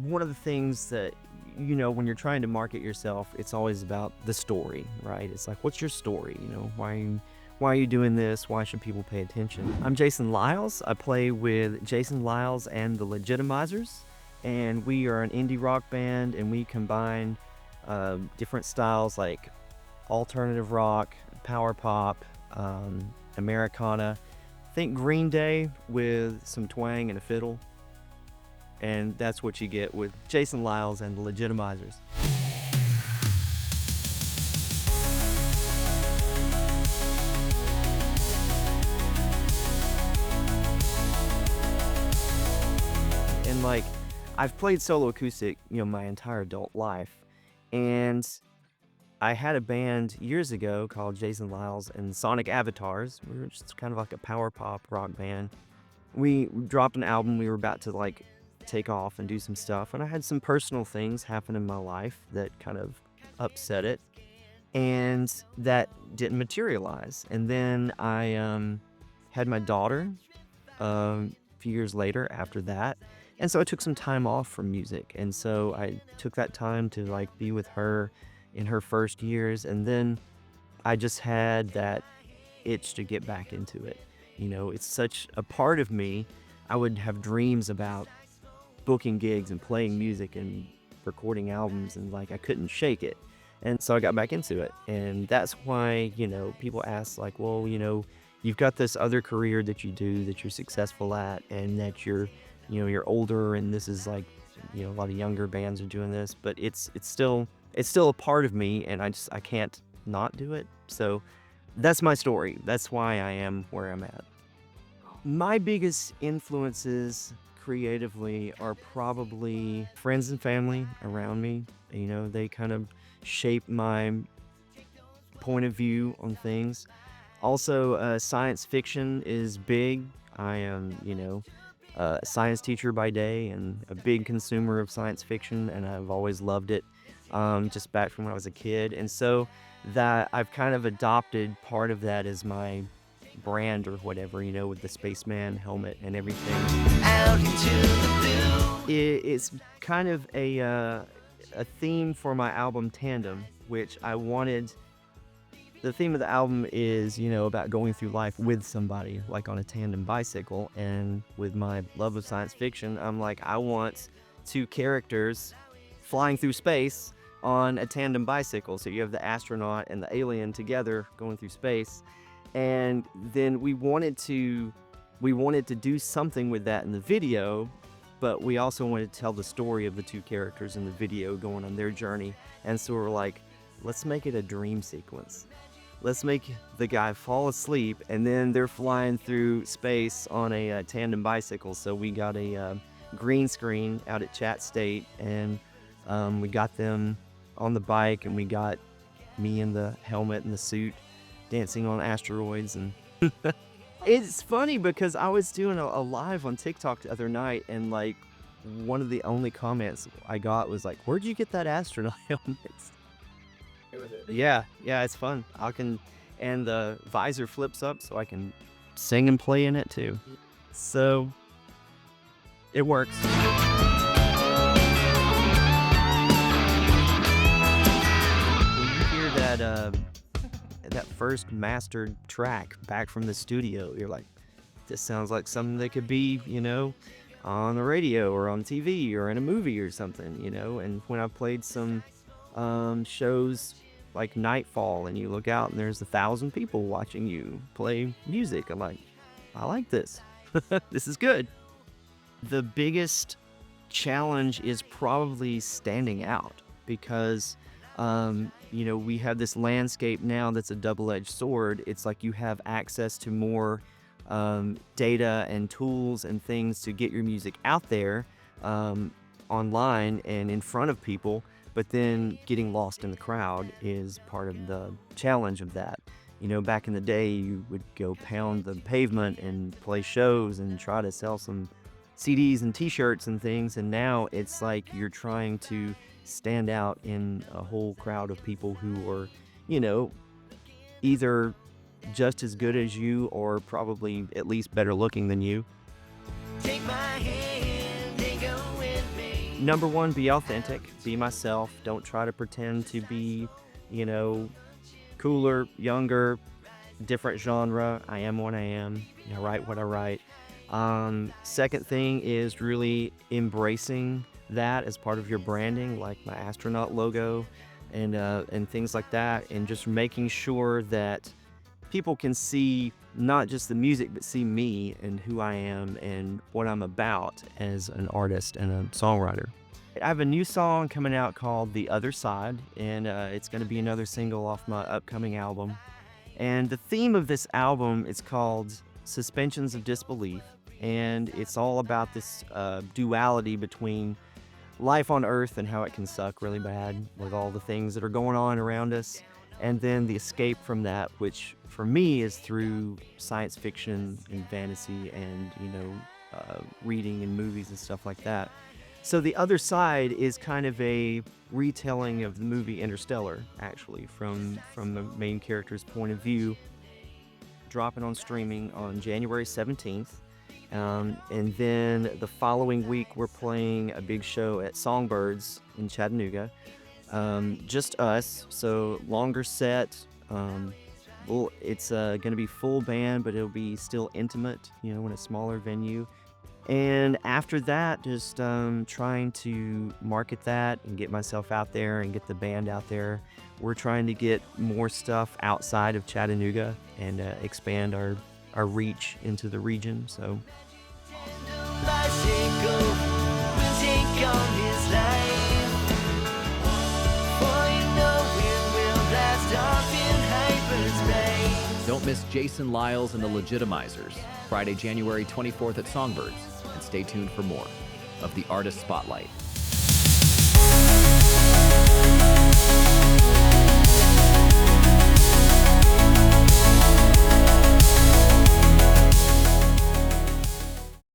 one of the things that, when you're trying to market yourself, it's always about the story, right? It's like, what's your story? Why are you doing this? Why should people pay attention? I'm Jason Lyles. I play with Jason Lyles and The Legitimizers, and we are an indie rock band, and we combine different styles like alternative rock, power pop, Americana. Think Green Day with some twang and a fiddle. And that's what you get with Jason Lyles and The Legitimizers. And like, I've played solo acoustic, my entire adult life. And I had a band years ago called Jason Lyles and Sonic Avatars. We were just kind of like a power pop rock band. We dropped an album. We were about to take off and do some stuff, and I had some personal things happen in my life that kind of upset it, and that didn't materialize. And then I had my daughter a few years later after that, and so I took some time off from music, and so I took that time to be with her in her first years, and then I just had that itch to get back into it. It's such a part of me. I would have dreams about booking gigs and playing music and recording albums, and I couldn't shake it. And so I got back into it. And that's why, people ask well, you've got this other career that you do that you're successful at, and that you're older, and this is a lot of younger bands are doing this, but it's still a part of me, and I can't not do it. So that's my story. That's why I am where I'm at. My biggest influences creatively are probably friends and family around me. They kind of shape my point of view on things. Also, science fiction is big. I am, a science teacher by day and a big consumer of science fiction, and I've always loved it, just back from when I was a kid. And so that I've kind of adopted part of that as my brand or whatever, with the spaceman helmet and everything. Out into the blue. It's kind of a theme for my album Tandem, which I wanted. The theme of the album is, about going through life with somebody, on a tandem bicycle. And with my love of science fiction, I'm I want two characters flying through space on a tandem bicycle. So you have the astronaut and the alien together going through space. And then we wanted to do something with that in the video, but we also wanted to tell the story of the two characters in the video going on their journey. And so we're let's make it a dream sequence. Let's make the guy fall asleep, and then they're flying through space on a tandem bicycle. So we got a green screen out at Chat State, and we got them on the bike, and we got me in the helmet and the suit dancing on asteroids. And it's funny because I was doing a live on TikTok the other night, and one of the only comments I got was where'd you get that astronaut helmet? Yeah, it's fun. And the visor flips up so I can sing and play in it too. So it works. When you hear that first mastered track back from the studio, you're this sounds like something that could be, on the radio or on TV or in a movie or something, And when I played some shows like Nightfall, and you look out and there's 1,000 people watching you play music, I'm I like this. This is good. The biggest challenge is probably standing out, because we have this landscape now that's a double-edged sword. It's you have access to more data and tools and things to get your music out there online and in front of people, but then getting lost in the crowd is part of the challenge of that. Back in the day, you would go pound the pavement and play shows and try to sell some CDs and t-shirts and things, and now it's you're trying to stand out in a whole crowd of people who are, either just as good as you or probably at least better looking than you. Take my hand and go with me. number one, be authentic, be myself. Don't try to pretend to be, you know, cooler, younger, different genre. I am what I am. I write what I write. Second thing is really embracing that as part of your branding, like my astronaut logo and things like that, and just making sure that people can see not just the music, but see me and who I am and what I'm about as an artist and a songwriter. I have a new song coming out called The Other Side, and it's going to be another single off my upcoming album. And the theme of this album is called Suspensions of Disbelief, and it's all about this duality between life on Earth and how it can suck really bad with all the things that are going on around us, and then the escape from that, which for me is through science fiction and fantasy and, reading and movies and stuff like that. So The Other Side is kind of a retelling of the movie Interstellar, actually, from the main character's point of view, dropping on streaming on January 17th. And then the following week, we're playing a big show at Songbirds in Chattanooga. Just us, so longer set. It's going to be full band, but it'll be still intimate, in a smaller venue. And after that, just trying to market that and get myself out there and get the band out there. We're trying to get more stuff outside of Chattanooga and expand our reach into the region. So. Don't miss Jason Lyles and the Legitimizers, Friday, January 24th at Songbirds, and stay tuned for more of the Artist Spotlight.